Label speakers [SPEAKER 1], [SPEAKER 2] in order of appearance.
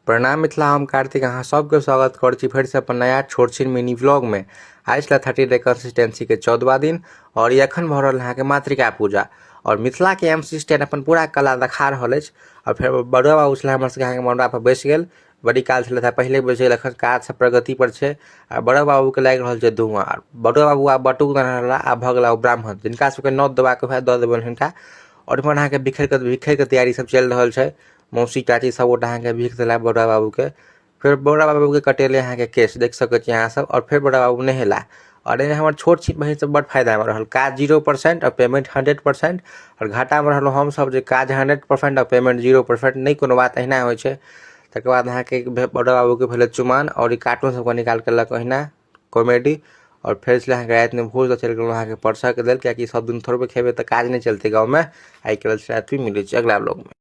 [SPEAKER 1] प्रणाम मिथिला, हम कार्तिक अहाँ सबके स्वागत कर छी फिर से अपन नया छोट छिन मिनी व्लॉग में। आज 30 डे कंसिस्टेंसी के 14वां दिन और एखन भ रहल अहाँके मातृका पूजा और मिथिला के MC स्टैंड अपन पूरा कला देखा रहल अछि। और फिर बड़ुआ बाबू छलै हमर सबके अहाँके मंडा पर बैस गेल, बड़ी काल छलै था पहले बैस गेल, एखन काज सब प्रगति पर छै आ बड़ुआ बाबू के लागि रहल छै धुआं। बड़ुआ बाबू आब बटुक रहला, आब भ गेला ब्राह्मण, जिनका सबके नौत देबाक है द देबनि हिनका। और इम्हर अहाँके बिखेर के तैयारी सब चल रहल छै। मौसी चाची सब गोटा अहाँके भीख देला बड़ुआ बाबू के। फिर बड़ुआ बाबू के कटेले अहाँके केश देख सकै छी अहाँ सब। और फिर बड़ुआ बाबू नहेला और एने हमर छोट छिन बहिन सब बड़ फायदा में रहल। काज 0% और पेमेंट 100% और घाटा में रहल हम सब जे काज 100% और पेमेंट 0%। नहीं कोनो बात अहिना होइ छै। तकर बाद अहाँके बड़ुआ बाबू के भेले चुमान और ई कार्टून सबके निकाल के लक अहिना कॉमेडी। और फिर इसलिए अहाँके रात में भोज चल गेल अहाँके परसा के देल, कियाकि सब दिन थोड़बे खेबे त काज नहीं चलते गाँव में। आई के रात में मिले अगला ब्लॉग में।